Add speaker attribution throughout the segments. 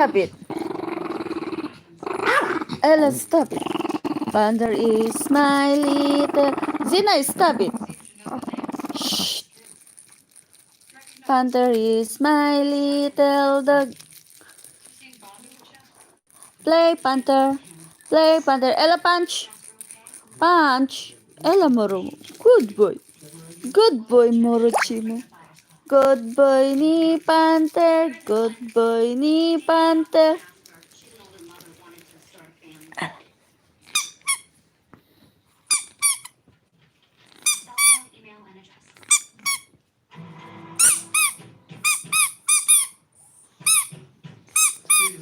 Speaker 1: it. Ella, stop it. Panther is my little. Zina, stop it. Shh. Panther is my little dog. Play, Panther. Play, Panther. Ella, punch. Punch. Ella, Moromo. Good boy. Good boy, Morochimo. Good boy ni Panther. Good boy ni Panther.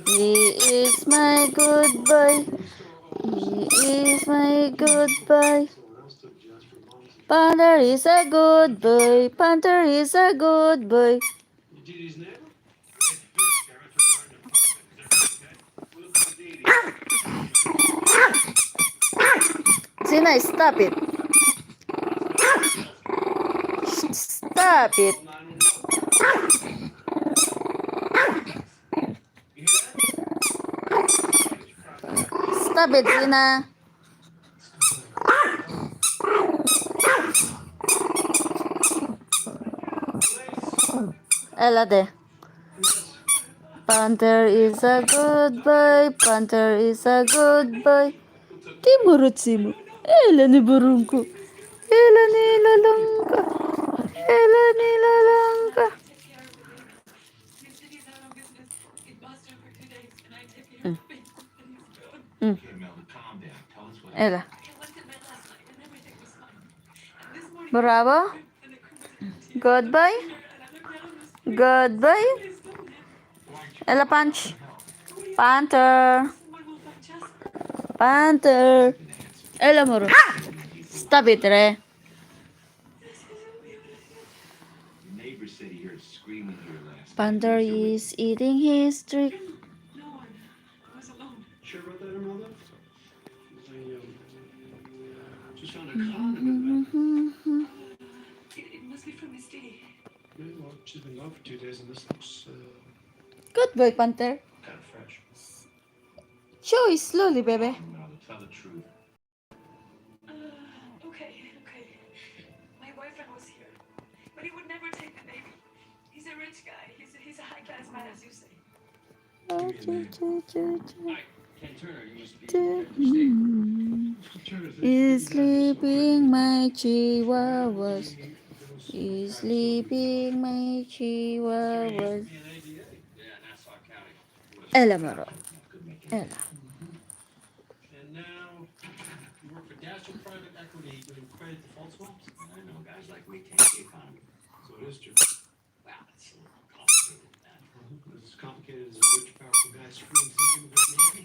Speaker 1: He is my good boy. He is my good boy. Panther is a good boy. Panther is a good boy. Zina, stop it. Stop it. Stop it, Zina. Ella there. Panther is a good boy. Panther is a good boy. Timurutsimu. Ella ni burungku. Ella ni lalangka. Ella ni lalangka. Ella. Bravo. Good boy. Good boy. Ella punch. Panther. Panther. Ella moro. Stop it, Re. Panther is eating his trick.
Speaker 2: She's been gone for 2 days, and this looks
Speaker 1: Good boy, Panther.
Speaker 2: kind of fresh.
Speaker 1: Show it slowly, baby.
Speaker 2: Tell the truth.
Speaker 3: Okay. My boyfriend was here, but he would never take the baby. He's a rich guy. He's a high-class man, as you say.
Speaker 2: Ken Turner, you must be
Speaker 1: Is sleeping my chihuahuas. Is sleeping my chihuahuas. Ella moro. Ella.
Speaker 2: And now you work for Dasher Private Equity doing credit default swaps. I know guys like me take the economy. So it is true. Wow, that's a little complicated. As complicated as a rich, powerful guy screwing something with me.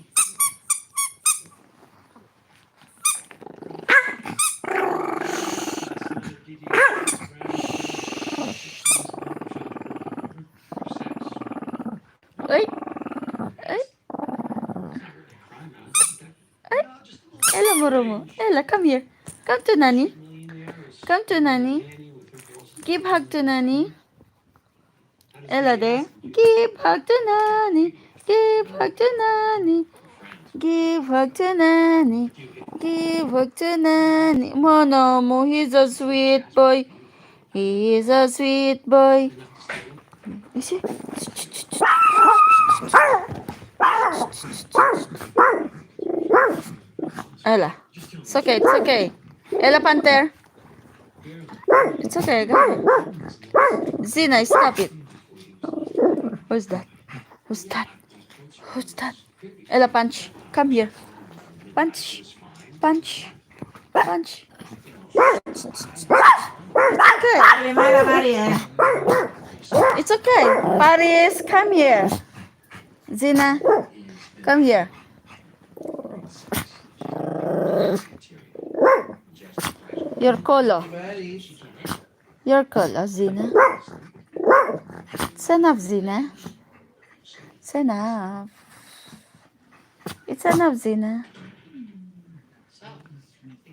Speaker 1: Oi. Oi. Ella moromo. Ella, come here. Come to Nani. Come to Nani. Give hug to Nani. Ella there. Give hug to Nani. Give hug to Nani. Give hug to Nani. Give hug to Nani. Monomo, he's a sweet boy. He is a sweet boy. You see? Ella. It's okay, it's okay. Ella Panther. It's okay, go ahead. Zina, stop it. Who's that? Who's that? Who's that? Ella, punch. Come here. Punch. Punch. Punch. Okay. It's okay. Paris, come here. Zina, come here. Your color. Your color, Zina. It's enough, Zina. It's enough. It's enough, Zina.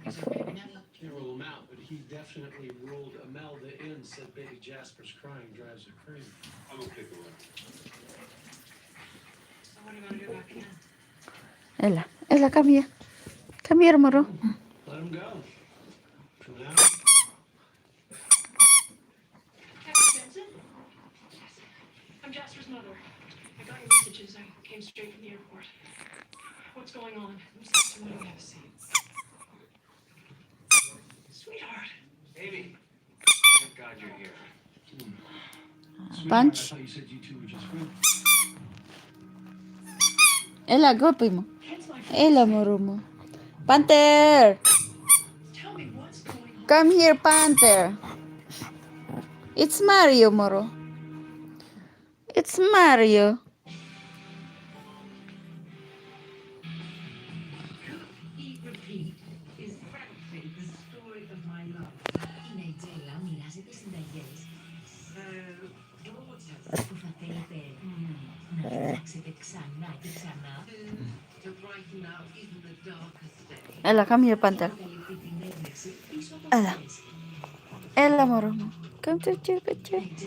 Speaker 2: Can't rule him out, but he definitely ruled Imelda in. Said baby Jasper's crying drives her crazy. I'm gonna pick her up.
Speaker 1: Ella, come here. Come here, Moro.
Speaker 2: Let him go. For now.
Speaker 3: Captain Benson? Yes. I'm Jasper's mother. I got your messages. I came straight from the airport. What's going on? When do we have a seat? Sweetheart.
Speaker 2: Baby. Thank God you're here.
Speaker 1: Punch.
Speaker 2: I thought you said you two were just friends.
Speaker 1: Ella, go, primo.
Speaker 3: Ken's my
Speaker 1: Ella, Moromo. Panther.
Speaker 3: Tell me what's going on.
Speaker 1: Come here, Panther. It's Mario, Moro. It's Mario.
Speaker 4: Eat, repeat is frankly the story of my life. Η Ναϊτζέλα μοιράζει τις συνταγές που θα θέλετε να κοιτάξετε ξανά και ξανά. To brighten up even the darkest day.
Speaker 1: Ella, come here, Panther.
Speaker 4: Καλύπτει την έμπνευση πίσω από
Speaker 1: Ella.
Speaker 4: αυτές.
Speaker 1: Ella, Moromo. Come to Chu.
Speaker 4: Ναϊτζέλας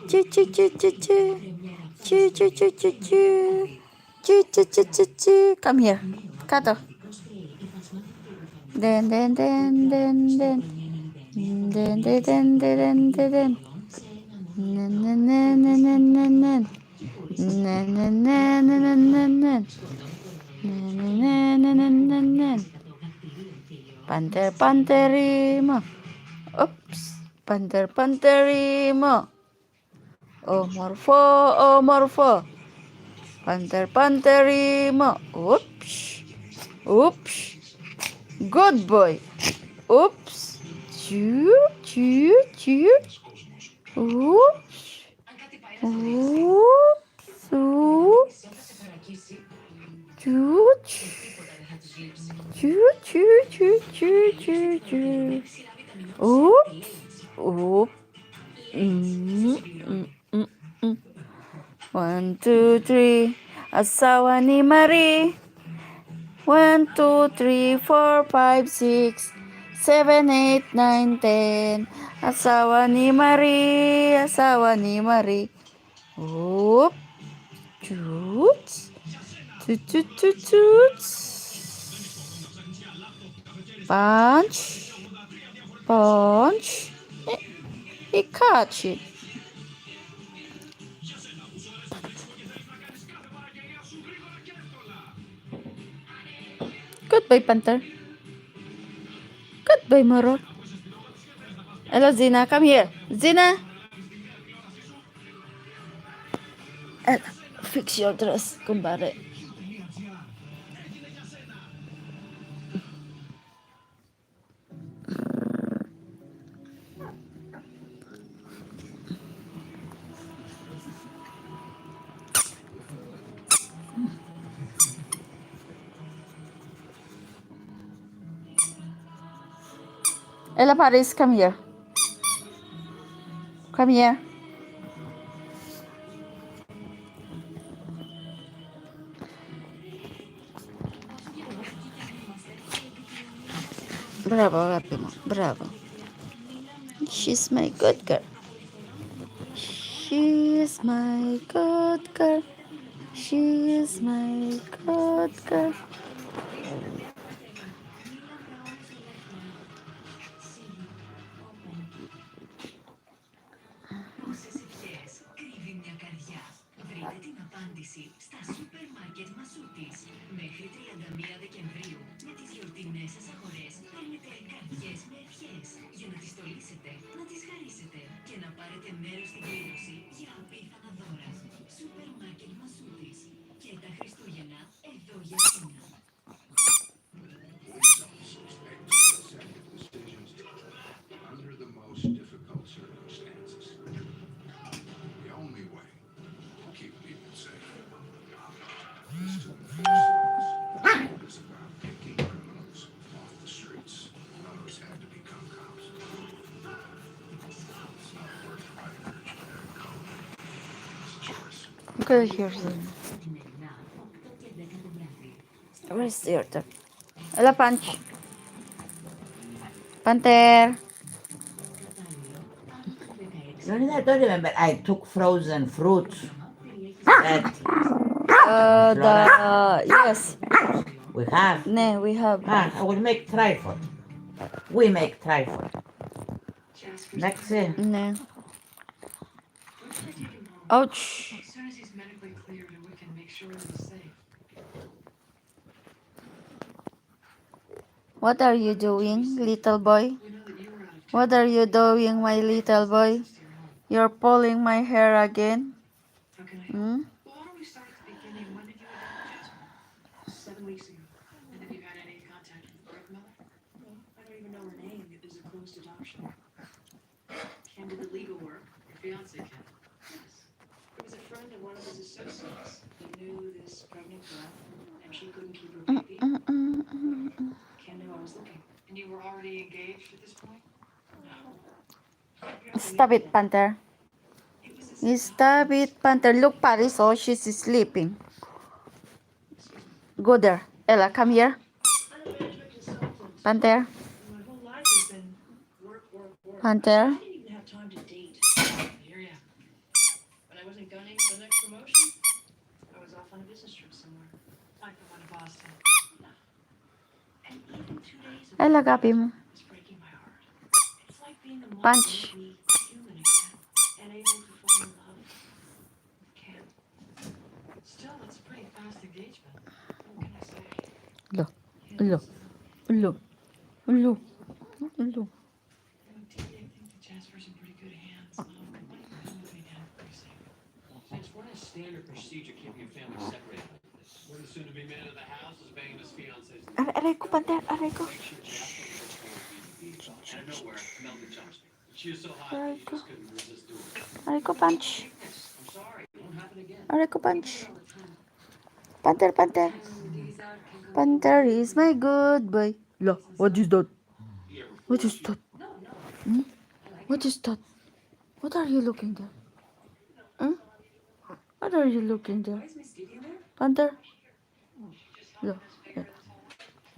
Speaker 1: Chu, chu, chu, chu, chu. Chu, chu, chu, chu, chu. Chu, chu, chu, chu, chu. Come here. Kato. Den, den, den, den, den. Den, den, den, den, den, den. Nen, nen, nen, nen, nen, nen, nen. Nen, nen, nen, nen, nen, nen, nen. Nen, nen, nen, nen, nen, nen. Panther, Pantherimo. Oops. Panther, Pantherimo. Oh, Morpho. Panther, Pantherimo. Oops. Oops. Good boy. Oops. Choo, choo, choo. Oops. Oops. Oops. Choo, choo, choo, choo, choo, choo, choo. Oops. Oops. Mm. 1, 2, 3. Asawa ni Marie. 1, 2, 3, 4, 5, 6, 7, 8, 9, 10. Asawa ni Marie. Asawa ni Marie. Oop. Toots. Toot, toot, toot, toots. Punch. Punch. He caught it. Goodbye, Panther. Goodbye, Moro. Hello, Zina. Come here. Zina. Ella, fix your dress, kumbare. Ella Paris, come here. Come here. Bravo, Rapimo. Bravo. She's my good girl. She is my good girl. She is my good girl.
Speaker 4: Πόσες ευχές κρύβει μια καρδιά. Βρείτε την απάντηση στα σούπερ μάρκετ Μασούτης. Μέχρι 31 Δεκεμβρίου, με τις γιορτινές σας αγορές, παίρνετε καρδιές με ευχές για να τις στολίσετε, να τις χαρίσετε και να πάρετε μέρος στην κλήρωση για απίθανα δώρα. Σούπερ μάρκετ Μασούτης. Και τα Χριστούγεννα εδώ για σένα.
Speaker 5: Under the most difficult circumstances. The only way to keep people safe is to enforce laws. It's about picking criminals off the streets. Others have to become cops. It's not worth fighting rich and code. It's a choice.
Speaker 1: Okay, here's the.
Speaker 4: Καθημερινά, 8 και 10 το βράδυ.
Speaker 1: Where's the other? Ella Punch. Panther.
Speaker 4: Κατάλληλο, άνω των 16
Speaker 6: You don't remember I took frozen fruits that
Speaker 1: Yes.
Speaker 6: We have.
Speaker 1: Ne, we have.
Speaker 6: I will make trifle. We make trifle.
Speaker 3: Jasper's
Speaker 6: Next,
Speaker 3: coming.
Speaker 1: Ne.
Speaker 3: When should I take him home?
Speaker 1: Ouch.
Speaker 3: As soon as he's medically cleared and we can make sure that he's safe.
Speaker 1: What are you doing, little boy?
Speaker 3: We know that you were out of town.
Speaker 1: What are you doing, my little boy?
Speaker 3: Access to your home.
Speaker 1: You're pulling my hair again.
Speaker 3: How can I help?
Speaker 1: Hmm?
Speaker 3: Well, why don't we start at the beginning? When did you adopt Jasper? 7 weeks ago. And have you had any contact with the birth mother? Well, I don't even know her name. It was a closed adoption. Ken did the legal work. Your fiance, Ken. Yes. It was a friend of one of his associates. He knew this pregnant girl, and she couldn't keep her baby. Ken knew I was looking. And you were already engaged at this point? No.
Speaker 1: Stop it, Panther.
Speaker 3: It was
Speaker 1: You stop it, Panther. Look, Paris. Oh, she's sleeping. Go there. Ella, come here.
Speaker 3: I'm a management consultant.
Speaker 1: Panther.
Speaker 3: My whole life has been work, work, work.
Speaker 1: Panther.
Speaker 3: I didn't even have time to date. I hear ya. When I wasn't gunning for the next promotion, I was off on a business trip somewhere. Like the one to Boston. And even 2 days ago,
Speaker 1: Ella, gabi mo.
Speaker 3: it's breaking my heart. It's like being a mom
Speaker 1: Punch.
Speaker 3: made me human again and able to fall in love with Ken. Still, it's a pretty fast engagement. What can I say?
Speaker 1: Lo.
Speaker 3: Ken
Speaker 1: Lo.
Speaker 3: is,
Speaker 1: Ulo. Ulo. Ulo.
Speaker 3: I think that Jasper's in pretty good hands. Why don't you come with me down to precinct?
Speaker 2: Since what is standard procedure keeping a family separated like this? We're the soon-to-be man of the house is banging his fiance's
Speaker 1: Aray ko, Panther. Aray ko.
Speaker 2: Make sure Jasper gets going out of nowhere, Melvin jumps me. She was so hot
Speaker 1: Aray
Speaker 2: that you
Speaker 1: ko.
Speaker 2: just couldn't resist doing it.
Speaker 1: Aray ko, punch.
Speaker 2: I'm sorry, it won't happen again.
Speaker 1: Aray ko, punch. Panther, Panther. Panther is my good boy. Lo, what is that? What is that? Hmm? What is that? What are you looking there? Huh? What are you looking there? Panther? Lo, yeah.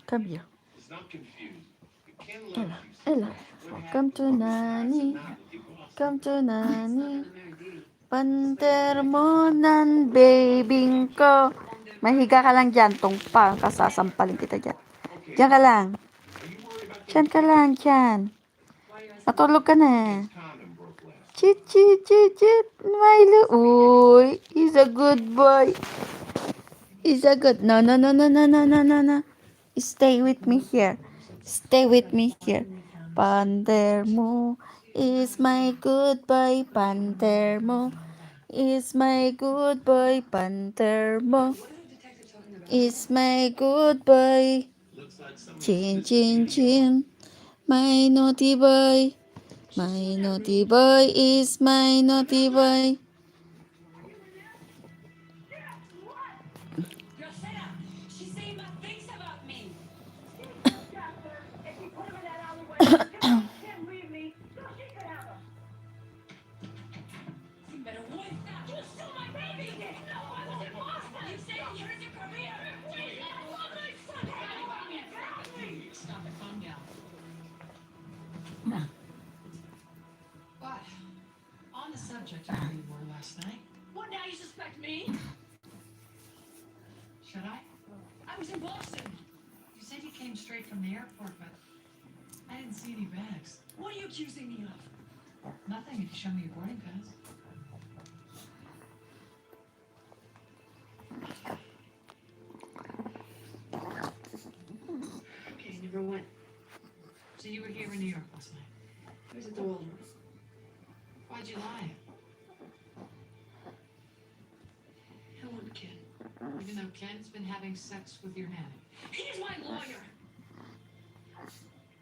Speaker 1: Come here.
Speaker 2: It's not confused. You can't let
Speaker 1: Ella,
Speaker 2: you
Speaker 1: Ella. Come to Nani. Come to Nani. Panther mo nan babing ko. Mahiga ka lang dyan. Tungpa. Kasasampalin kita dyan. Diyan ka lang. Diyan ka lang. Diyan. Matulog ka na.
Speaker 5: Condom broke last.
Speaker 1: Chit, chit, chit, chit. Milo. Uy. He's a good boy. He's a good. No, no, no, no, no, no, no, no, no. Stay with me here. Stay with me here. Panther mo is my good boy. Panther mo is my good boy. Panther mo is my good boy. Chin, chin, chin. My naughty boy. My naughty boy is my naughty boy.
Speaker 4: Rosetta, she's saying bad things about me. Pero what? You stole my baby! No, I was in Boston! You said you hurt your career!
Speaker 3: Stop it. Calm down. But, on the subject of where you were last night,
Speaker 4: What, now you suspect me?
Speaker 3: should I?
Speaker 4: I was in Boston.
Speaker 3: You said you came straight from the airport, but I didn't see any bags.
Speaker 4: What are you accusing me of?
Speaker 3: Nothing if you show me your boarding pass. Okay, never went. So you were here in New York last night? I was at the Waldorf. Why'd you lie? I want Ken. Even though Ken's been having sex with your nanny.
Speaker 4: He's my lawyer.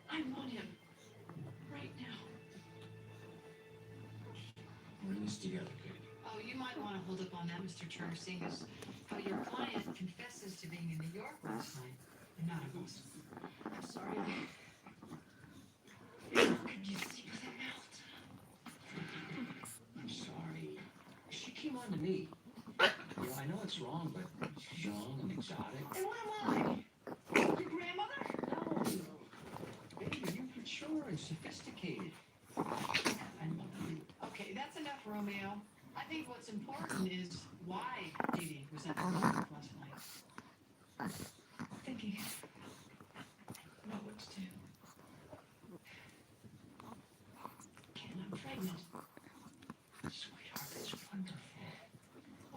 Speaker 3: I want him. Right now.
Speaker 2: We're in this together, Katie.
Speaker 3: Oh, you might want to hold up on that, Mr. Turner, seeing as how your client confesses to being in New York last night and not in Boston. I'm sorry. How could you sleep with him out?
Speaker 2: I'm sorry. She came on to me. You know, I know it's wrong, but she's young and exotic.
Speaker 3: And what am I? Your grandmother?
Speaker 2: No. Baby, you're mature and sophisticated. I love you.
Speaker 3: Okay, that's enough, Romeo. I think what's important is why Dee Dee was at the pregnant.
Speaker 2: Sweetheart, it's wonderful.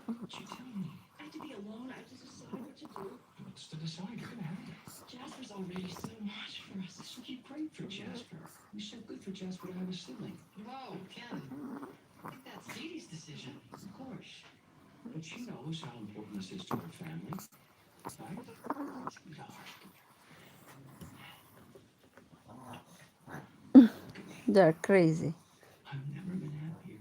Speaker 2: What'd you tell me?
Speaker 3: I have to be alone. I have to decide what to do.
Speaker 2: What's to decide? You're gonna have it.
Speaker 3: Jasper's already so much for us.
Speaker 2: This will be great for Jasper. It was so good for Jasper to have a sibling.
Speaker 3: Whoa, Ken. I think that's Dee Dee's decision.
Speaker 2: Of course. But she knows how important this is to her family. Right? Sweetheart.
Speaker 1: They're crazy.
Speaker 2: I've never been happier.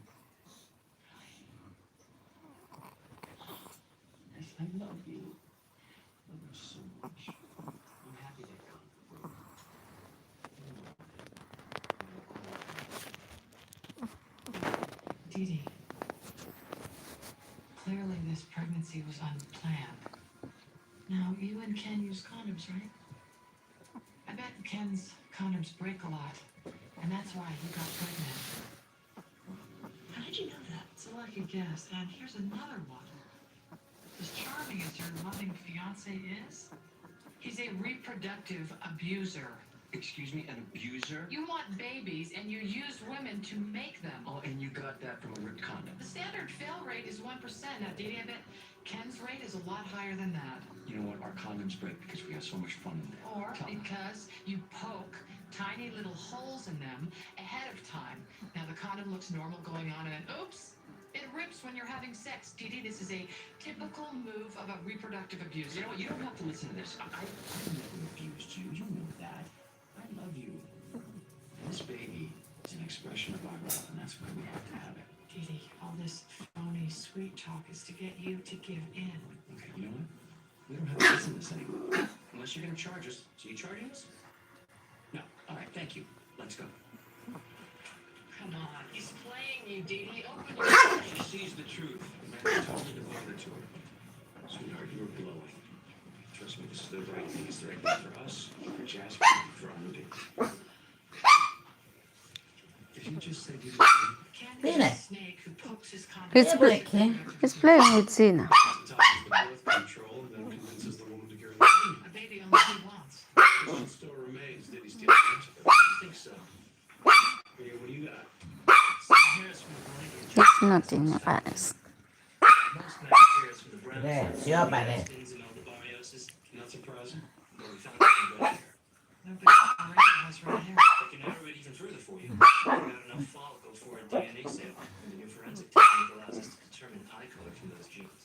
Speaker 2: Yes, I love you. Love you so much. I'm happy they come.
Speaker 3: Dee Dee. Clearly this pregnancy was unplanned. Now, you and Ken use condoms, right? I bet Ken's condoms break a lot, and that's why he got pregnant. How did you know that? So lucky guess. And here's another one. As charming as your loving fiance is, he's a reproductive abuser.
Speaker 2: Excuse me, an abuser?
Speaker 3: You want babies, and you use women to make them.
Speaker 2: Oh, and you got that from a ripped condom.
Speaker 3: The standard fail rate is 1%. Now, Dee Dee, I bet Ken's rate is a lot higher than that.
Speaker 2: You know what? Our condoms break because we have so much fun in there.
Speaker 3: Or
Speaker 2: Tell me.
Speaker 3: because you poke tiny little holes in them ahead of time. Now, the condom looks normal going on, and then, oops, it rips when you're having sex. Dee Dee, this is a typical move of a reproductive abuser.
Speaker 2: You know what? You don't have to listen to this. I never abused you. You know that. I love you. This baby is an expression of our love, and that's why we have to have it.
Speaker 3: Dee Dee, all this phony sweet talk is to get you to give in.
Speaker 2: Okay, you know what? We don't have to listen to this anymore. Unless you're going to charge us. So you charging us? No. All right, thank you. Let's go.
Speaker 3: Come on, he's playing you, Dee Dee. Open your eyes.
Speaker 2: She sees the truth. Man, told me to bother to her. Sweetheart, you were glowing. Trust me, this is the right thing. It's the right thing for us, for Jasper, for our new baby. Did you just say you did?
Speaker 3: Ken
Speaker 6: Bine.
Speaker 3: is a snake who pokes his condom.
Speaker 1: He's,
Speaker 6: Ne peki?
Speaker 1: he's playing with Zina.
Speaker 2: Sometimes the birth control and then convinces the woman to carry the baby.
Speaker 3: A baby only he wants.
Speaker 2: Question still remains. Did he steal the answer? I think so. Here, what do you got? Here's from the blanket.
Speaker 1: It's not in your eyes.
Speaker 2: Most nice hairs from the brown
Speaker 6: Re,
Speaker 2: skin,
Speaker 6: siopare.
Speaker 2: stains and all the borreliosis. Not surprising. But we found some good hair.
Speaker 3: Nobody already has red hair.
Speaker 2: I can narrow it even further for you. We got enough follicle for a DNA sample. The new forensic technique allows us to determine eye color from those genes.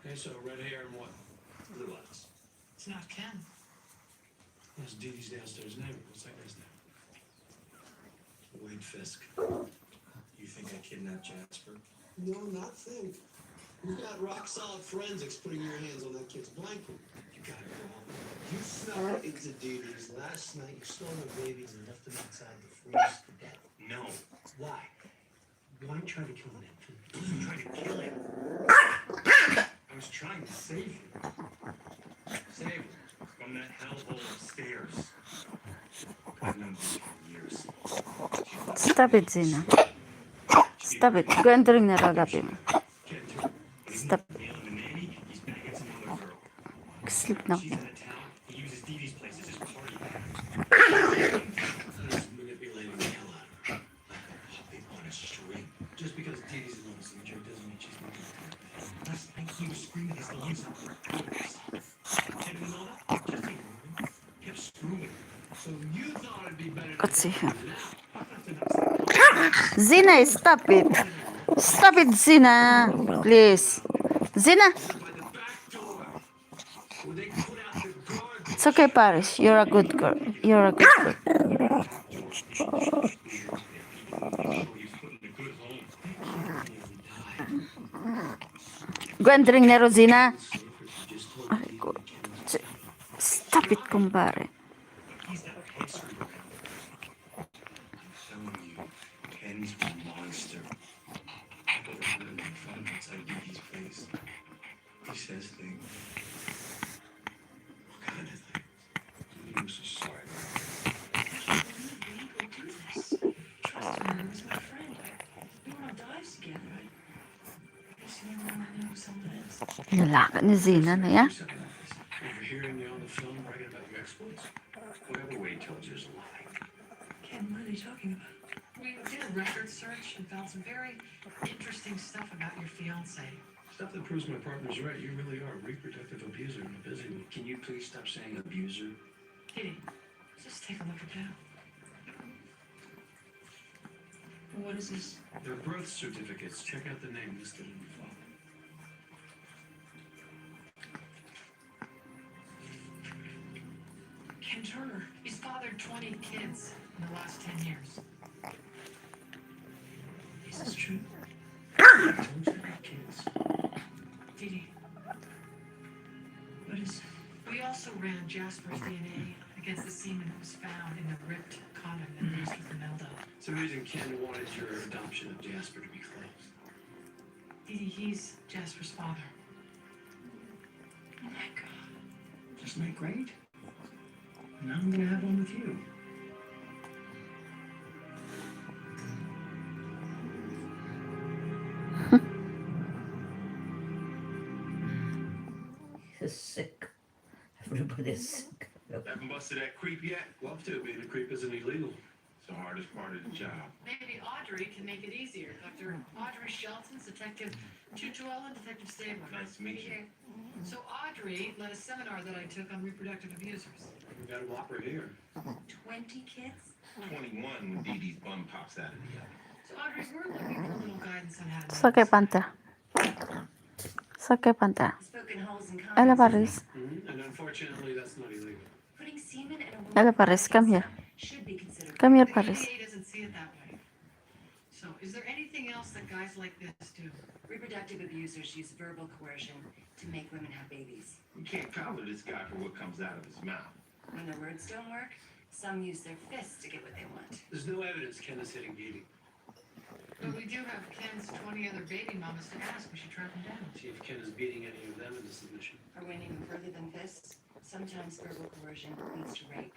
Speaker 2: Okay, so red hair and what? Blue eyes.
Speaker 3: It's not Ken.
Speaker 2: That's Dee Dee's downstairs neighbor. What's that guy's name? Wade Fisk. You think I kidnapped Jasper?
Speaker 7: No, not think. We've got rock solid forensics putting your hands on that kid's blanket.
Speaker 2: You got it, Paul.
Speaker 7: You snuck into Dee Dee's last night. You stole her babies and left them outside to freeze to death.
Speaker 2: No.
Speaker 7: Why? Why try to kill an infant?
Speaker 2: I wasn't trying to kill him. I was trying to save him. Save him from that hellhole upstairs. I've known this for years.
Speaker 1: Stop it, Zina. Stop it. Go and drink the ragapim.
Speaker 2: Can't do it.
Speaker 1: Stop.
Speaker 2: Nailing the nanny, he's banging some other girl.
Speaker 1: Sleep now.
Speaker 2: She's out of town. He uses Dee Dee's place as his party bag. He's manipulating the hell out of her. Like a puppet on a string. Just because Dee Dee's a little signature doesn't mean she's not going to last night he was screaming his lungs out. And you know that? Just keep moving. Kept screwing. So you thought it'd be better to
Speaker 1: Let's see him.
Speaker 2: now.
Speaker 1: Zina, stop it. Stop it, Zina. Please. Zina.
Speaker 2: By the back door. Where they put out the guard.
Speaker 1: It's okay, Paris. You're a good girl. You're a good girl. Go and drink Nero, Zina. Ay, God. Stop it, compadre.
Speaker 2: He's that head screw. I'm telling you, Ken's a monster. I put him in front outside Dee Dee's place. He says things. What kind of things? I'm so sorry.
Speaker 3: Trust me, he's my friend. We were on dives together. I guess you never want to know who someone is.
Speaker 1: Lalaki ni Zina na yan.
Speaker 2: Overhearing you on the phone bragging about your exploits. Whatever Wade told you is a lie.
Speaker 3: Ken, what are you talking about? We did a record search and found some very interesting stuff about your fiance.
Speaker 2: Stuff that proves my partner's right. You really are a reproductive abuser and a busy one. Can you please stop saying abuser?
Speaker 3: Kitty, just take a look at that. What is this?
Speaker 2: They're birth certificates. Check out the name listed in the file.
Speaker 3: Ken Turner. He's fathered 20 kids in the last 10 years.
Speaker 2: Is this true? I told you I had kids.
Speaker 3: Didi. What is... We also ran Jasper's DNA against the semen that was found in the ripped condom that used with Imelda.
Speaker 2: It's the reason Ken wanted your adoption of Jasper to be closed.
Speaker 3: Didi, he's Jasper's father.
Speaker 2: Oh my God. Isn't that great? Now I'm gonna have one with you.
Speaker 6: He's sick. Everybody's sick.
Speaker 5: Haven't busted that creep yet?
Speaker 2: Love to. Being a creep isn't illegal.
Speaker 5: It's the hardest part of the job.
Speaker 3: Maybe Audrey can make it easier. Dr. Audrey Shelton's Detective Tutuel and Detective Stabler.
Speaker 5: Nice to meet you.
Speaker 3: So Audrey led a seminar that I took on reproductive abusers.
Speaker 2: We got a whopper here.
Speaker 4: 20 kids?
Speaker 5: 21 when Dee Dee's bum pops out of the oven.
Speaker 3: So Audrey, we're looking for a little guidance on how to
Speaker 1: It's okay, Panther. It's okay, Panther.
Speaker 4: Spoken holes in
Speaker 1: Ella
Speaker 4: condoms.
Speaker 1: Paris.
Speaker 2: And unfortunately, that's not illegal.
Speaker 4: Putting semen in a
Speaker 1: Ella
Speaker 4: woman's
Speaker 1: Paris,
Speaker 4: body
Speaker 1: come here.
Speaker 4: should be considered.
Speaker 1: Come here,
Speaker 3: The
Speaker 1: Paris.
Speaker 3: ADA doesn't see it that way. So is there anything else that guys like this do?
Speaker 4: Reproductive abusers use verbal coercion to make women have babies.
Speaker 5: You can't collar this guy for what comes out of his mouth.
Speaker 4: When their words don't work, some use their fists to get what they want.
Speaker 2: There's no evidence Ken is hitting Dee Dee.
Speaker 3: But we do have Ken's 20 other baby mamas to ask. We should track them down.
Speaker 2: See if Ken is beating any of them in the submission.
Speaker 4: Or went even further than fists, sometimes verbal coercion leads to rape.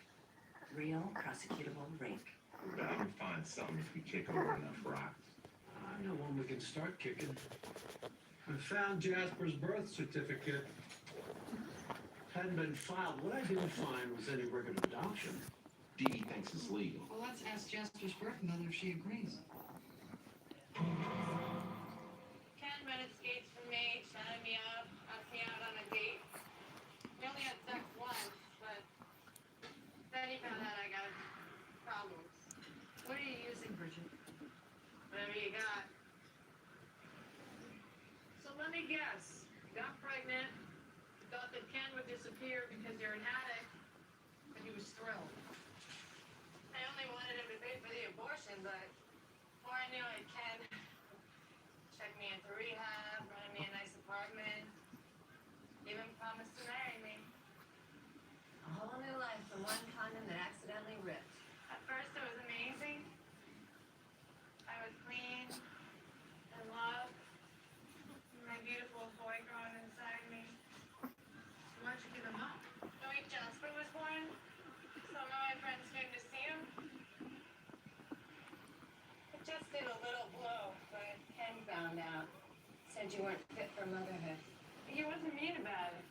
Speaker 4: Real, prosecutable rape.
Speaker 5: We're bound to find something if we kick over enough rocks.
Speaker 2: I know one we can start kicking. I found Jasper's birth certificate. Hadn't been filed. What I didn't find was any record of adoption.
Speaker 5: Dee Dee thinks it's legal.
Speaker 3: Well, let's ask Jasper's birth mother if she agrees.
Speaker 8: 10 minutes skates from me, shutting me up, asked me out on a date. We only had sex once, but then he found out I got problems.
Speaker 3: What are you using, Bridget?
Speaker 8: Whatever you got. So let me guess. Got pregnant, thought that Ken would disappear because you're an addict,
Speaker 3: And he was thrilled.
Speaker 8: I only wanted him to pay for the abortion, but before I knew it, Ken checked me into rehab, rented me a nice apartment, even promised to marry me.
Speaker 4: A whole new life from one condom that accidentally ripped.
Speaker 8: At first it was amazing. I was clean and loved. My beautiful boy growing inside me.
Speaker 3: Why'd you give him up?
Speaker 8: The week Jasper was born, some of my friends came to see him. It just did a little blow, but
Speaker 4: Ken found out. Said you weren't fit for motherhood.
Speaker 8: he wasn't mean about it.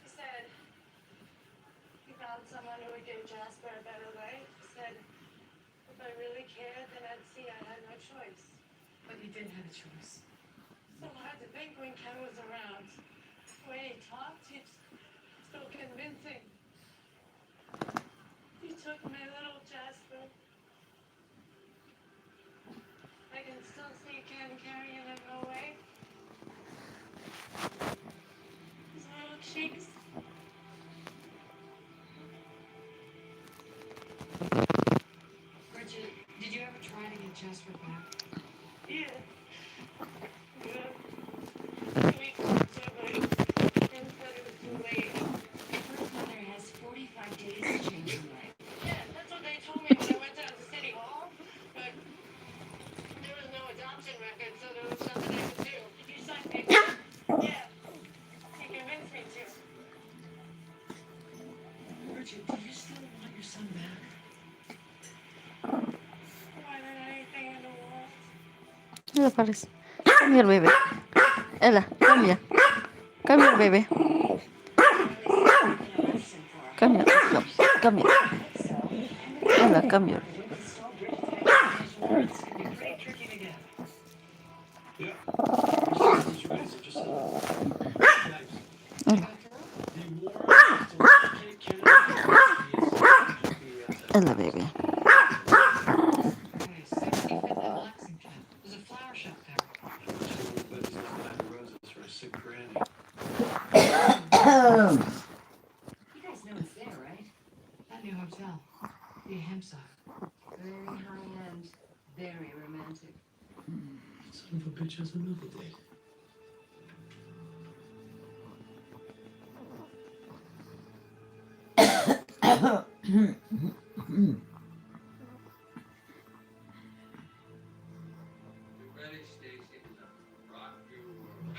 Speaker 8: He said he found someone who would give Jasper a better life. He said if I really cared, then I'd see I had no choice.
Speaker 3: But you did have a choice.
Speaker 8: So hard to think when Ken was around. The way he talked, he's so convincing. He took my little Jasper. I can still see Ken carrying him away. His little cheeks.
Speaker 3: Bridget, did you ever try to get Jasper back?
Speaker 8: Yeah. Yeah. We talked to him, but Ken said it was too late.
Speaker 4: Birth mother has 45 days to change her life.
Speaker 8: Yeah, that's what they told me when I went down to City Hall. But there was no adoption record, so there was nothing I could do. Did you sign papers? Yeah. He convinced me to.
Speaker 3: Bridget, do you still want your son back?
Speaker 8: More than anything in the world.
Speaker 1: Ella Paris. Come here, baby. Ella, come here. Come here, baby. Come here. Come here. Ella, come here. Ella, baby.
Speaker 3: Okay, 65th and Lexington. There's a flower shop there.
Speaker 2: But it's not buying roses for a sick granny.
Speaker 4: You guys know it's there, right?
Speaker 3: That new hotel. The Hempside.
Speaker 4: Very high-end, very romantic.
Speaker 2: Son of a bitch has another date.
Speaker 5: Ready, Stacy? Rock your world.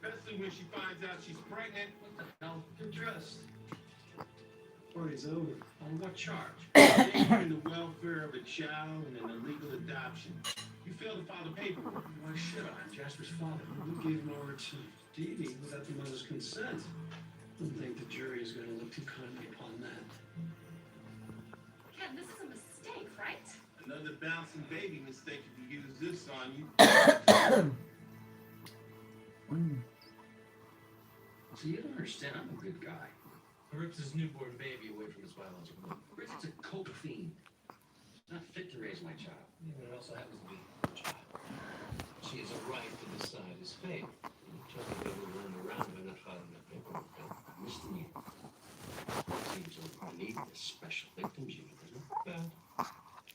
Speaker 5: Especially when she finds out she's pregnant.
Speaker 2: What the hell? Get dressed. Party's over. On what charge?
Speaker 5: Endangering the welfare of a child and an illegal adoption. You failed to file the paperwork.
Speaker 2: Why should I? I'm Jasper's father. We gave him over to Dee Dee without the mother's consent. I don't think the jury is going to look too kindly upon that.
Speaker 4: Ken, this is a mistake, right?
Speaker 5: Another bouncing baby mistake if you use this on you.
Speaker 2: So you don't understand, I'm a good guy. I ripped his newborn baby away from his biological mother. Bridget's a coke fiend. She's not fit to raise my child. Yeah, but it also happens to be her child. She has a right to decide his fate. You tell me they will run around if I'm not filing that paperwork. Misdemeanor. Seems underneath the special victims unit, doesn't it? Well,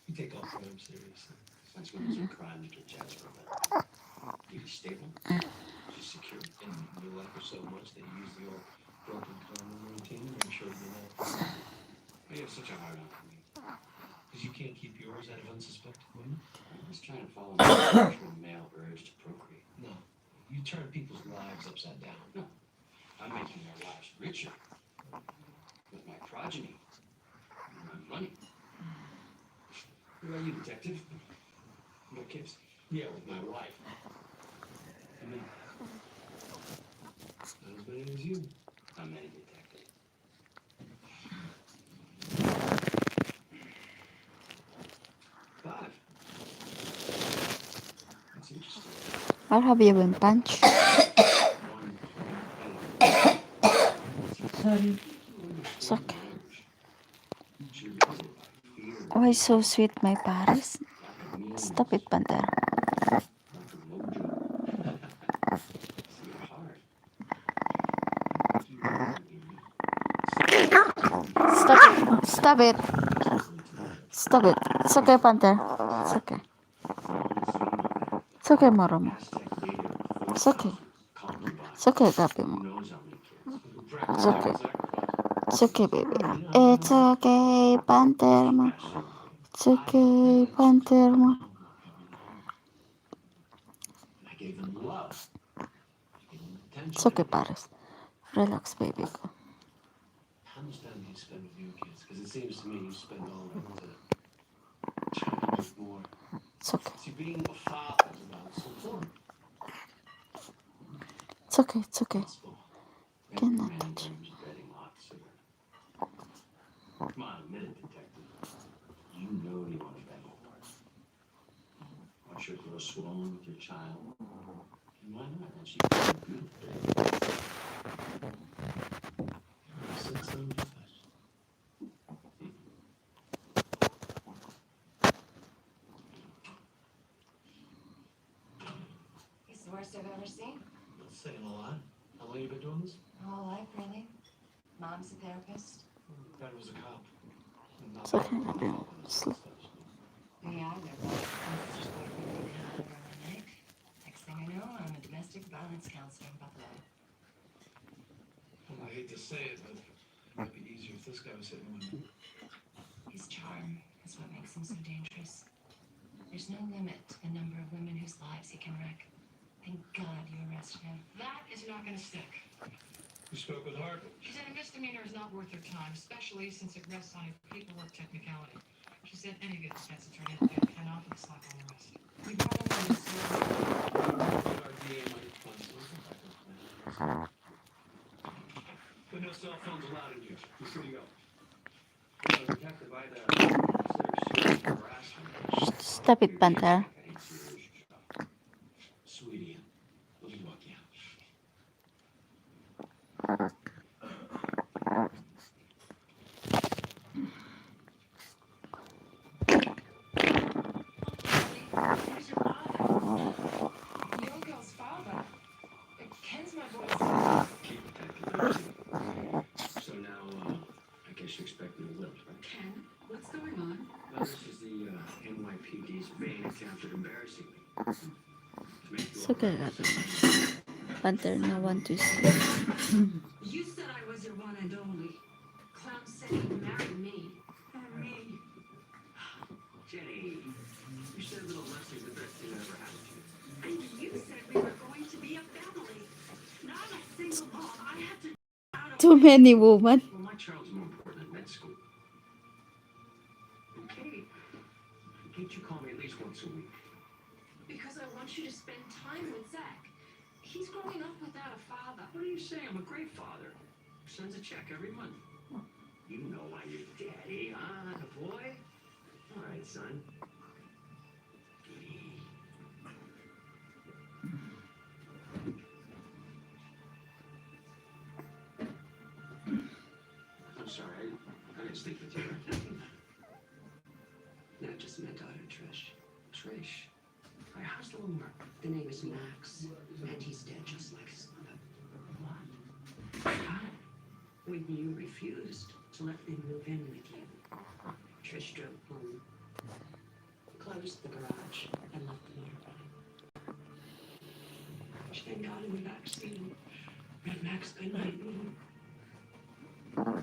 Speaker 2: you take all crime seriously. Since when is a crime to get Jasper back? He's stable. She's secure. And you like her so much that you use the old broken condom routine to make sure you're not. You have such a hard on for me. Because you can't keep yours out of unsuspecting women? I'm just trying to follow my natural male urge to procreate. No. You turn people's lives upside down. No. I'm making their lives richer. With my progeny. And my money. What about you, detective? No kids? Yeah, with my wife. I mean, not as many as you. How many, detective? 5. That's interesting.
Speaker 1: I'll have you in punch.
Speaker 6: Sorry.
Speaker 1: It's okay. Why so sweet, my Paris? Stop it, Panther. Stop it. Stop it. Stop it. It's okay, Panther. It's okay. It's okay, Moromo. It's okay. It's okay, Gabi mo. It's okay. It's okay, baby. It's okay, Panther mo. It's okay, Panther mo. It's okay, Paris. Relax, baby.
Speaker 2: How much time do you spend with your kids? Because it seems to me you spend all of it trying to make more.
Speaker 1: It's okay.
Speaker 2: See, being a father is about support.
Speaker 1: It's okay. It's okay.
Speaker 2: Every
Speaker 1: Cannot
Speaker 2: man
Speaker 1: touch.
Speaker 2: dreams of getting officer. Come on, admit it, detective. You know you want to beg more. Want your girl swollen with your child? And why not? And she's beautiful. Six on the flesh.
Speaker 8: It's the worst I've ever seen.
Speaker 2: That's saying a lot. How long you been doing this?
Speaker 8: My whole life, really. Mom's a therapist.
Speaker 2: Dad was a cop.
Speaker 1: It's okay, baby. Sleep.
Speaker 8: Yeah, they're both. Just boyfriend and husband one night. Next thing I know, I'm a domestic violence counselor in Buffalo.
Speaker 2: Well, I hate to say it, but it might be easier if this guy was hitting women.
Speaker 8: His charm is what makes him so dangerous. There's no limit to the number of women whose lives he can wreck. Thank God you arrested him.
Speaker 3: That is not going to stick.
Speaker 2: You spoke with Harper.
Speaker 3: She said a misdemeanor is not worth her time, especially since it rests on a paperwork technicality. She said any good defense attorney cannot be slack on the rest. We probably need to
Speaker 2: Our DA might find some. But no cell phones allowed in here. You're free to go. You know, detective, I'd consider serious harassment.
Speaker 1: Stop it, Panther.
Speaker 2: Sweetie, let me walk you out.
Speaker 3: Ken, what's going on?
Speaker 2: Well, this is the NYPD's vain attempt at embarrassing me. To make you
Speaker 1: It's
Speaker 2: all
Speaker 1: okay,
Speaker 2: right.
Speaker 1: Gabi. Panther, no one to see.
Speaker 3: You said I was your one and only. Clown said he'd marry me. And me.
Speaker 2: Jenny, you said little Leslie's the best thing that ever happened to you.
Speaker 3: And you said we were going to be a family. Not a single mom. I had to out of
Speaker 1: Too many women.
Speaker 2: Well, my child's more important than med school. And Kate, can't you call me at least once a week?
Speaker 3: because I want you to spend time with Zach. He's growing up without a father.
Speaker 2: What are you saying? I'm a great father. Sends a check every month. You know why you're daddy, huh? Like a boy? All right, son. I'm sorry, I didn't sleep with you.
Speaker 3: No, just my daughter, Trish.
Speaker 2: Trish. Hey, how's the little Mark?
Speaker 3: The name is Max, and he's dead just like his mother.
Speaker 2: What? How?
Speaker 3: When you refused to let them move in with you, Trish drove home, closed the garage, and left the motorbike. She then got in the back seat and read Max goodnight. And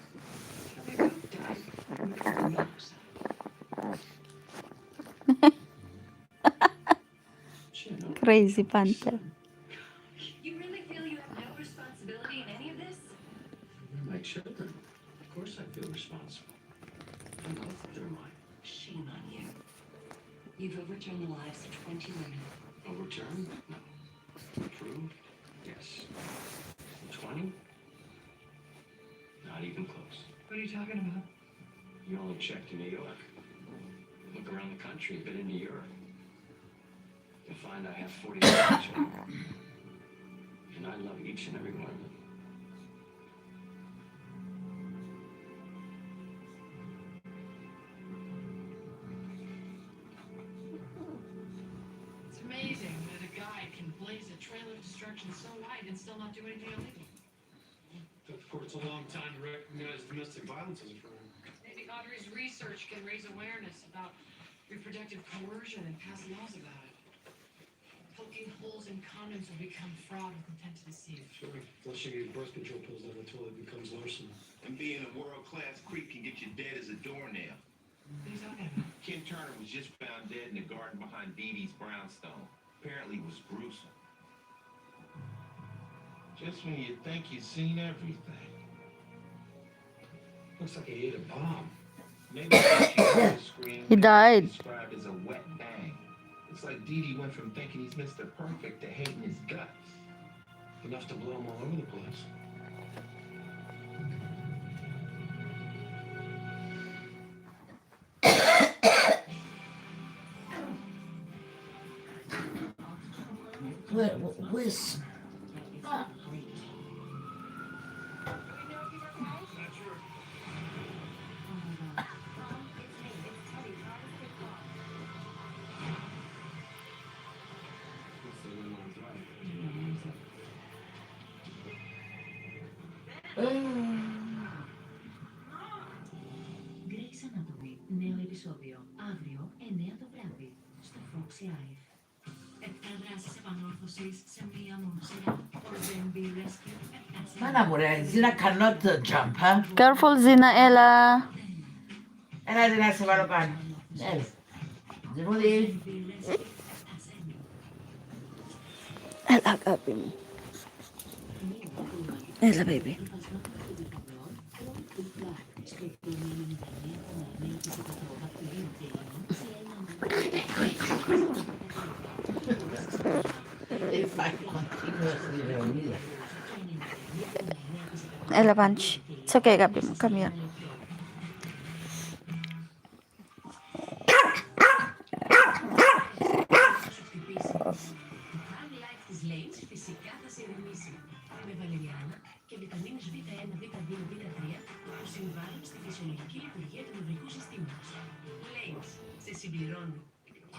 Speaker 3: they both died from carbon monoxide.
Speaker 2: Jen,
Speaker 1: Crazy Panther.
Speaker 4: You really feel you have no responsibility in any of this?
Speaker 2: they're my children. Of course I feel responsible. I know they're mine.
Speaker 3: Shame on you. You've overturned the lives of 20 women.
Speaker 2: Overturned? No. Approved? Yes. 20? Not even close.
Speaker 3: What are you talking about?
Speaker 2: You only checked in New York. Look around the country, been in Europe. You'll find I have 40 children. And I love each and every one of them.
Speaker 3: It's amazing that a guy can blaze a trail of destruction so wide and still not do anything illegal.
Speaker 7: Took the courts a long time to recognize domestic violence as a crime.
Speaker 3: Maybe Audrey's research can raise awareness about reproductive coercion and pass laws about it. Poking holes in condoms will become fraud with intent to deceive.
Speaker 7: Sure. Flushing your birth control pills down the toilet becomes larceny.
Speaker 9: And being a world-class creep can get you dead as a doornail.
Speaker 3: What are you talking about?
Speaker 9: Ken Turner was just found dead in the garden behind Dee Dee's brownstone. Apparently it was gruesome. Just when you think you've seen everything.
Speaker 7: Looks like he ate a bomb.
Speaker 9: Maybe what you heard scream
Speaker 1: He died.
Speaker 9: described as a wet bang. It's like Dee Dee went from thinking he's Mr. Perfect to hating his guts.
Speaker 7: Enough to blow him all over the place.
Speaker 6: Where's...
Speaker 4: Grey's Anatomy, νέο επεισόδιο, αύριο 9 το βράδυ, στο Fox Live. 7 δράσεις επανόρθωσης σε μία μόνο σειρά. Or then be rescued.
Speaker 6: Mana mure, Zina cannot jump, huh?
Speaker 1: Careful, Zina, Ella.
Speaker 6: Ela Zina se va a locar. Yes. Zinudi.
Speaker 1: Ella, Gabi mo. Ella, baby.
Speaker 6: If I continuously reunida.
Speaker 1: Ella, punch. It's okay, Gabi mo. Come here.
Speaker 4: Αν like της Lanes, φυσικά θα σε ηρεμήσει. Με βαλεριάνα και βιταμίνες Β1, Β2, Β3 που συμβάλλουν στη φυσιολογική λειτουργία του νευρικού συστήματος. Lanes, σε συμπληρώνει.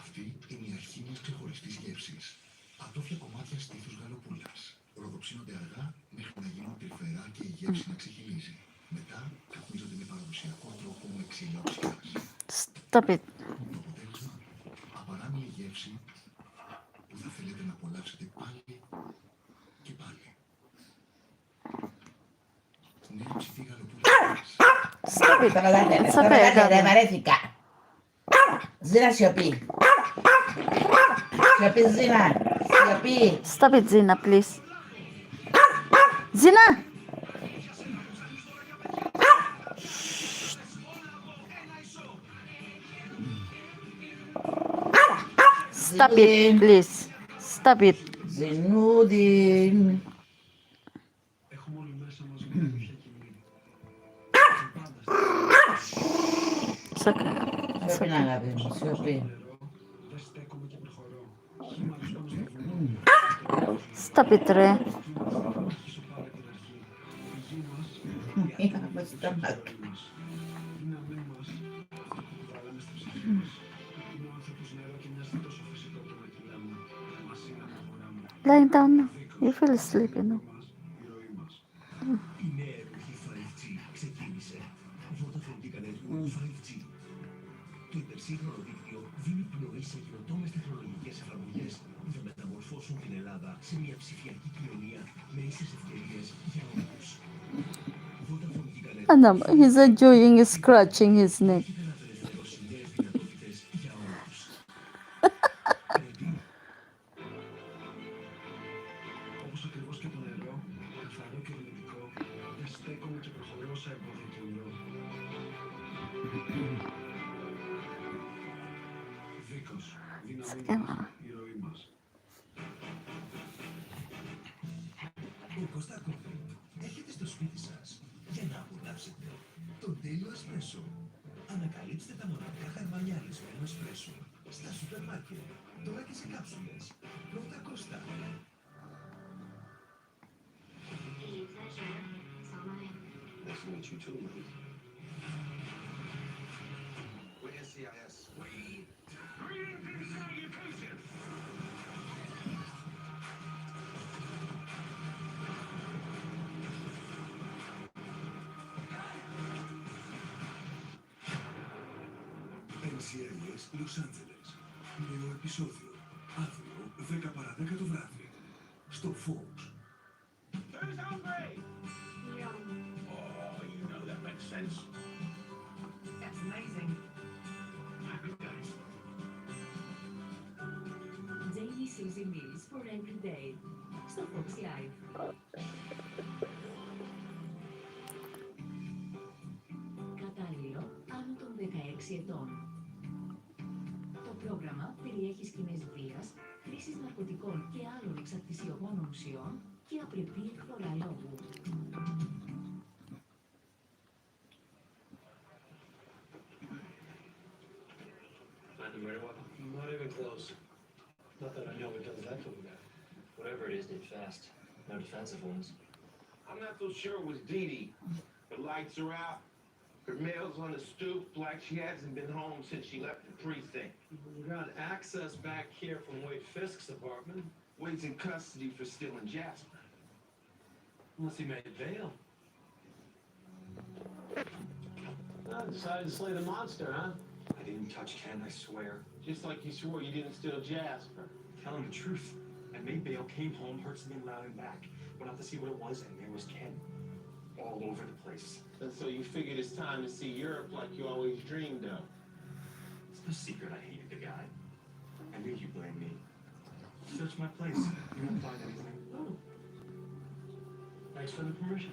Speaker 5: Αυτή είναι η αρχή μιας ξεχωριστής γεύσης. Ατόφια κομμάτια στήθους γαλοπούλας. Ροδοψύνονται αργά μέχρι να γίνουν τρυφερά και η γεύση να ξεχυλίζει. Μετά καθίζονται με παραδοσιακό τρόπο με ξύλο ψυχάς.
Speaker 1: Stop it.
Speaker 5: Το αποτέλεσμα, απαράμιλη γεύση που θα θέλετε να απολαύσετε πάλι και πάλι. Νέο ψηφί γαλοπούλες.
Speaker 1: Stop it.
Speaker 6: Στο πελάτε,
Speaker 1: It's
Speaker 6: στο
Speaker 1: okay, I
Speaker 6: πελάτε,
Speaker 1: got
Speaker 6: δεν
Speaker 1: it.
Speaker 6: μ' αρέθηκα. Ζήνα σιωπή. Σιωπή Ζήνα. Σιωπή.
Speaker 1: Stop it, Zina, please. Zina! Stop it,
Speaker 6: Ζήν.
Speaker 1: please. Stop it.
Speaker 6: Ζηνούδιν.
Speaker 2: Έχουμε όλοι μέσα μας μια αλήθεια κοινή. Πάντα
Speaker 1: It's okay. It's
Speaker 6: Σιωπή να
Speaker 1: okay.
Speaker 6: αγάπη μου, σιωπή.
Speaker 2: νερό, δεν στέκομαι και προχωρώ. Κύματος πάνω στο βουνό.
Speaker 1: Stop it, Re.
Speaker 2: Αρχίσω πάλι την αρχή. Η γη μας, η
Speaker 6: Είχαμε
Speaker 2: ατόμη
Speaker 6: στα
Speaker 2: της
Speaker 6: μάτια.
Speaker 2: ζωής μας. Είναι αμή μας, αυτό που βάλαμε στη ψυχή μας. Είναι ο άνθρωπος νερό και μοιάζει τόσο φυσικό το να κυλάμε. Μας είναι αναφορά μου.
Speaker 1: Lying down now. You feel sleepy now.
Speaker 2: Μας, η ροή μας.
Speaker 5: Η νέα εποχή 5G ξεκίνησε. Vodafone την έκανε του 5G. Το υπερσύγχρονο δίκτυο δίνει πνοή σε καινοτόμες τεχνολογικές εφαρμογές που θα μεταμορφώσουν την Ελλάδα σε μια ψηφιακή κοινωνία με ίσες ευκαιρίες για όλους. Vodafone την έκανε
Speaker 1: Anam, he's enjoying scratching his neck.
Speaker 5: και να απελευθερώσει νέες δυνατότητες για όλους. Ready?
Speaker 2: Όπως ακριβώς και το νερό, καθαρό και ειρηνικό, δεν στέκομαι και προχωρώ όσα εμπόδια κινηρώ. Δίκος, δύναμή μας, η ροή μας.
Speaker 5: Ο Κωστάκο έρχεται στο σπίτι σας για να απολαύσετε τον τέλειο εσπρέσο. Ανακαλύψτε τα μοναδικά χαρμανιά λυσμένο εσπρέσο στα σούπερ μάρκετ, τώρα και σε κάψουλες. Πρώτα Κώστα.
Speaker 9: Nice to meet you too, man. Where's CIS? Wait. Greetings and salutations.
Speaker 5: NCIS Los Angeles. Νέο επεισόδιο. Αύριο 10 παρά 10 το βράδυ. Στο Fox.
Speaker 9: Who's hungry? Oh, you know that makes sense.
Speaker 4: That's amazing.
Speaker 9: Happy days.
Speaker 4: Daily Suzy Meals for every day. Στο Fox Live. Κατάλληλο άνω των 16 ετών. Το πρόγραμμα περιέχει σκηνές βίας, χρήσης ναρκωτικών και άλλων εξαρτησιογόνων ουσιών και απρεπή εκφρορά λόγου.
Speaker 2: Find the murder weapon? Not even close. Not that I know it does that to a guy.
Speaker 10: Whatever it is, did fast. No defensive ones.
Speaker 9: I'm not so sure it was Dee Dee. The lights are out. Her mail's on the stoop, like she hasn't been home since she left the precinct.
Speaker 2: We got access back here from Wade Fisk's apartment.
Speaker 9: Wade's in custody for stealing Jasper.
Speaker 2: Unless he made bail. Oh, decided to slay the monster, huh?
Speaker 10: I didn't touch Ken, I swear.
Speaker 9: Just like you swore you didn't steal Jasper.
Speaker 10: Tell him the truth. I made bail, came home, heard something loud and back. Went out to see what it was, and there was Ken. All over the place.
Speaker 9: And so you figured it's time to see Europe like you always dreamed of.
Speaker 10: It's no secret I hated the guy. I knew you'd blame me. Search my place. You won't find anything.
Speaker 2: Oh. Thanks for the permission.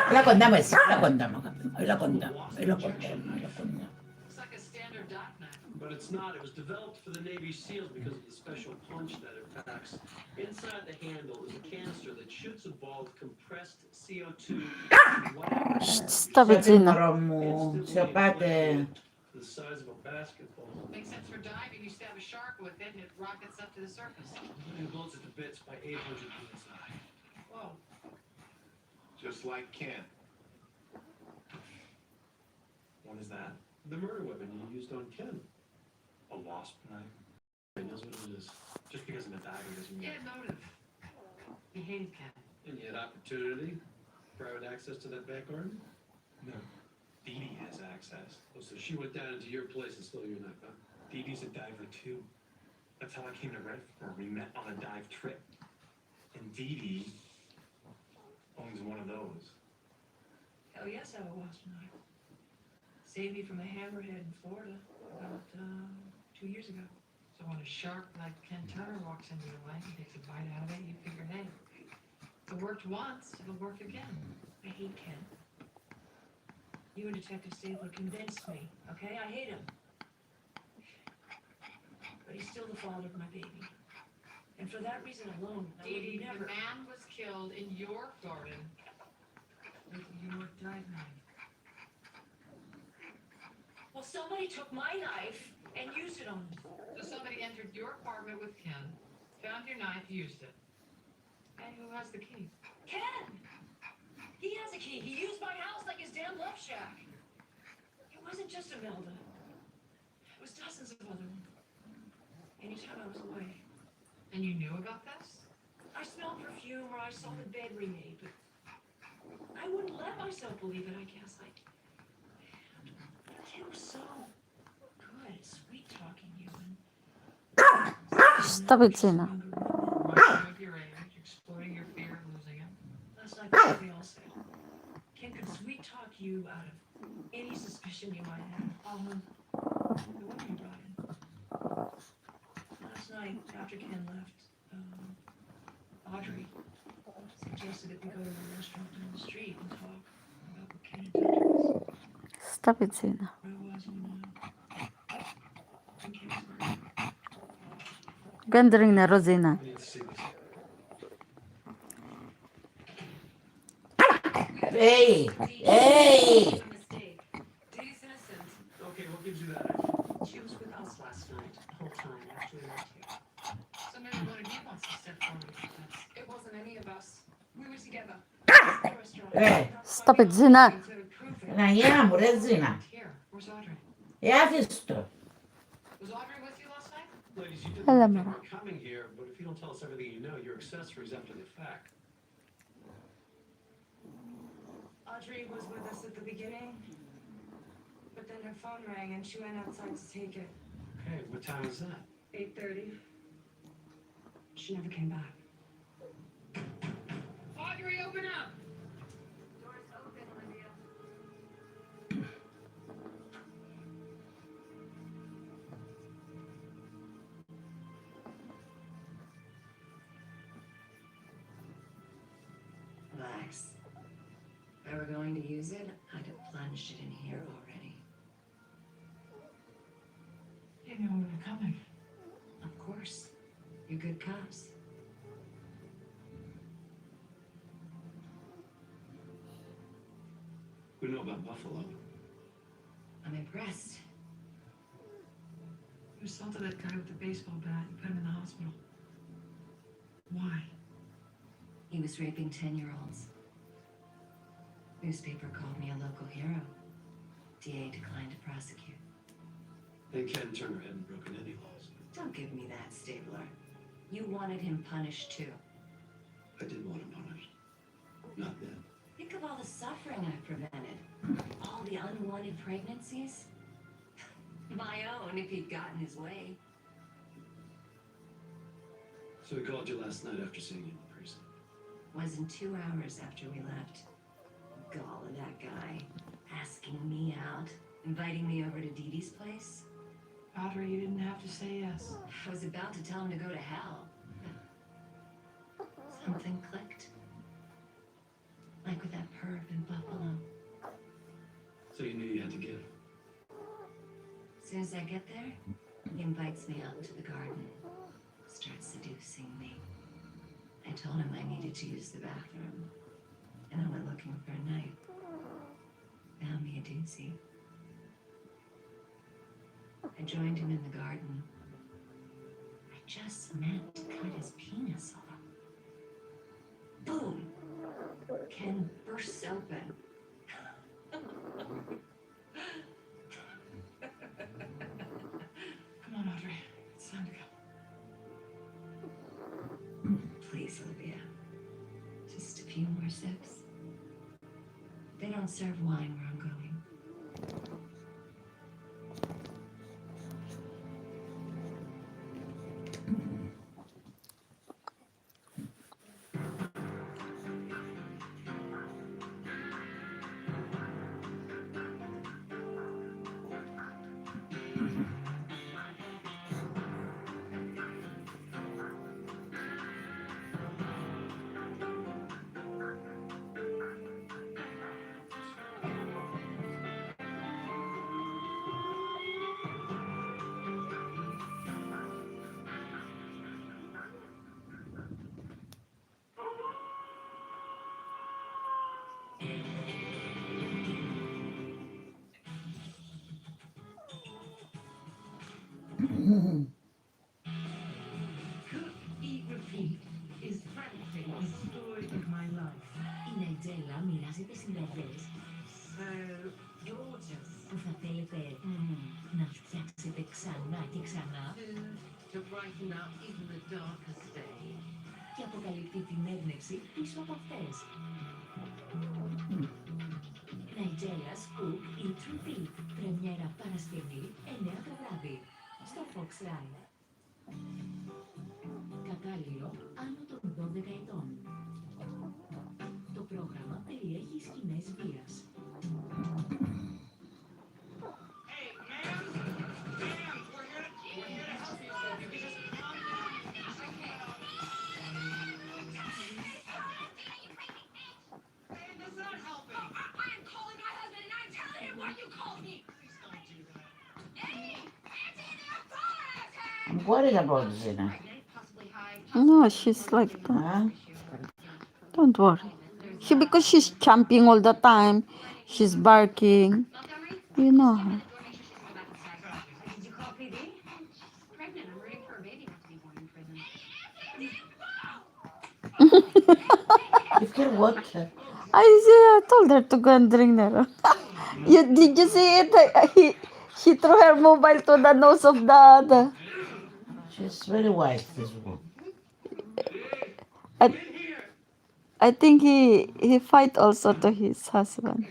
Speaker 6: Έλα κοντά μου εσύ, έλα κοντά μου αγάπη μου, έλα κοντά μου, έλα κοντά μου, έλα κοντά μου.
Speaker 3: Looks like a standard dock knife.
Speaker 2: But it's not. It was developed for the Navy SEALs because of the special punch that it packs. Inside the handle is a canister that shoots a ball of compressed CO2.
Speaker 1: Stop it,
Speaker 6: Σιωπή
Speaker 1: Zina.
Speaker 6: μωρό μου, σιωπάτε.
Speaker 2: To the size of a basketball.
Speaker 3: Makes sense for diving. You stab a shark with it and it rockets up to the surface.
Speaker 2: It blows it to bits by 800 psi.
Speaker 3: Whoa.
Speaker 9: Just like Ken.
Speaker 10: One is that?
Speaker 2: The murder weapon you used on Ken.
Speaker 10: A wasp knife?
Speaker 2: He knows what it is.
Speaker 10: Just because of the dagger doesn't
Speaker 3: He
Speaker 10: mean...
Speaker 3: had motive. He hated Ken.
Speaker 2: And you had opportunity, private access to that back garden?
Speaker 10: No. Dee Dee has access.
Speaker 2: Oh, so she went down into your place and stole your knife, huh?
Speaker 10: Dee Dee's a diver too. That's how I came to Redford. We met on a dive trip. And Dee Dee owns one of those.
Speaker 3: Hell yes, I have a wasp knife. Saved me from a hammerhead in Florida about 2 years ago. So when a shark like Ken Turner walks into your life and takes a bite out of it, you figure, hey, if it worked once, it'll work again. I hate Ken. You and Detective Stabler convinced me, okay? I hate him. But he's still the father of my baby. And for that reason alone, I would never...
Speaker 8: The man was killed in your garden.
Speaker 3: with your dive knife. Well, somebody took my knife and used it on him.
Speaker 8: So somebody entered your apartment with Ken, found your knife, used it. And who has the key?
Speaker 3: Ken! He has a key. He used my house like his damn love shack. It wasn't just Imelda. It was dozens of other ones. Anytime I was away.
Speaker 8: And you knew about this?
Speaker 3: I smelled perfume or I saw the bed remade, but I wouldn't let myself believe it, I guess. Ken was so good at sweet talking you and
Speaker 1: Stop it, Sina.
Speaker 8: Reminding you of your age, exploiting your fear of losing him.
Speaker 3: that's like what they all say. Ken could sweet talk you out of any suspicion you might have. The woman you brought in. Last night, after Ken left, Audrey suggested that we go to a restaurant down the street and talk about what Ken had done to us.
Speaker 1: Stop it, Sina.
Speaker 3: Where I was when Ken was murdered.
Speaker 1: Gandring na, Rosina.
Speaker 2: I need to see this.
Speaker 6: Hey! Hey!
Speaker 3: A mistake. Dee's innocent.
Speaker 2: Okay, what gives you that idea?
Speaker 3: She was with us last night, the whole time, actually not you.
Speaker 8: So maybe one of you wants to step forward with this.
Speaker 3: It wasn't any of us. We were together. At the restaurant.
Speaker 6: Hey!
Speaker 1: Stop it, Sina.
Speaker 3: To prove it.
Speaker 6: Andiamo, Regina.
Speaker 3: Here, where's Audrey?
Speaker 6: E ha visto?
Speaker 8: Was Audrey with you last night?
Speaker 2: Ladies, you did
Speaker 1: Hello,
Speaker 2: the right thing
Speaker 1: Mama.
Speaker 2: by coming here, but if you don't tell us everything you know, you're accessories after the fact.
Speaker 3: Audrey was with us at the beginning, but then her phone rang and she went outside to take it.
Speaker 2: Okay, what time is that?
Speaker 3: 8:30. She never came back.
Speaker 8: Audrey, open up!
Speaker 3: Door's open, Olivia.
Speaker 4: Relax. If I were going to use it, I'd have plunged it in here already.
Speaker 3: You knew we were coming.
Speaker 4: Of course. You're good cops.
Speaker 2: We know about Buffalo.
Speaker 4: I'm impressed.
Speaker 3: You assaulted that guy with the baseball bat and put him in the hospital. Why?
Speaker 4: He was raping 10-year-olds. Newspaper called me a local hero. DA declined to prosecute.
Speaker 2: And Ken Turner hadn't broken any laws.
Speaker 4: Don't give me that, Stabler. You wanted him punished too.
Speaker 2: I did want him punished. Not then.
Speaker 4: Think of all the suffering I prevented. All the unwanted pregnancies. My own, if he'd gotten his way.
Speaker 2: So he called you last night after seeing you in the precinct.
Speaker 4: Wasn't 2 hours after we left. Gall of that guy. Asking me out. Inviting me over to Dee Dee's place.
Speaker 3: Audrey, you didn't have to say yes.
Speaker 4: I was about to tell him to go to hell. Something clicked. Like with that perv in Buffalo.
Speaker 2: So you knew you had to give.
Speaker 4: As soon as I get there, he invites me out into the garden. Starts seducing me. I told him I needed to use the bathroom. And I went looking for a knife. Found me a doozy. I joined him in the garden. I just meant to cut his penis off. Boom! Ken bursts open. few more sips. They don't serve wine where I'm going.
Speaker 3: Cook, eat, repeat is frankly the story of my life.
Speaker 4: Η Ναϊτζέλα μοιράζεται συνταγές
Speaker 3: So gorgeous.
Speaker 4: που θα θέλετε να φτιάξετε ξανά και ξανά
Speaker 3: Food to brighten up even the darkest day.
Speaker 4: και αποκαλύπτει την έμπνευση πίσω από αυτές. Ναϊτζέλας Cook Eat Repeat. Πρεμιέρα Παρασκευή 9 το βράδυ στο Fox Ride. Κατάλληλο άνω των 12 ετών. Το πρόγραμμα περιέχει σκηνές βίας.
Speaker 9: Hey, ma'am! Ma'am! We're here to help you. You can just calm down. Hey, that's not helping.
Speaker 8: I am calling my husband and I'm telling him why you called me.
Speaker 9: Please don't do that.
Speaker 8: Eddie! It's in the phone!
Speaker 6: I'm worried about Zina.
Speaker 3: Possibly high.
Speaker 1: No, she's like that.
Speaker 6: Huh?
Speaker 1: Don't worry. Because she's jumping all the time. She's barking.
Speaker 8: Montgomery?
Speaker 1: You know her.
Speaker 8: Door, make sure she's going back inside. Did you call PD? She's pregnant. I'm rooting for a baby not to be born in prison.
Speaker 6: You feel what?
Speaker 1: I told her to go and drink there. Did you see it? She threw her mobile to the nose of the other.
Speaker 6: She's very wise, this woman.
Speaker 1: I think he fight also to his husband.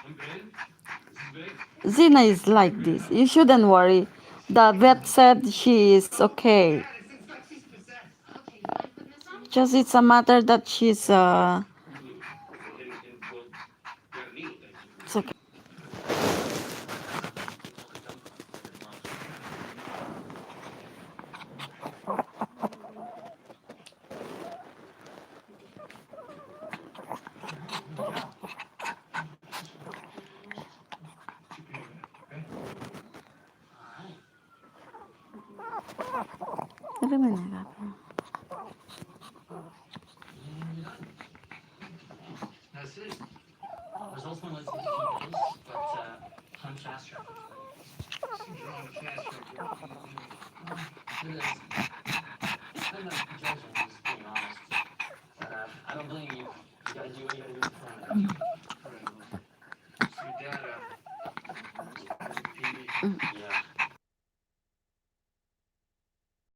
Speaker 10: I'm Ben. This is Vic.
Speaker 1: Zina is like this. You shouldn't worry. The vet said she is okay.
Speaker 9: It's like she's possessed.
Speaker 8: Okay, you mind putting this on?
Speaker 1: Just it's a matter that she's
Speaker 10: And well, grab me.
Speaker 1: it's okay.
Speaker 11: That's it. Results went like 52 days, but on fast track.
Speaker 9: You're on the fast track.
Speaker 11: It is. I'm not judging, I'm just being honest. I don't blame you. You gotta do what you gotta do for family.
Speaker 9: Right. So your dad, PD.
Speaker 11: Yeah.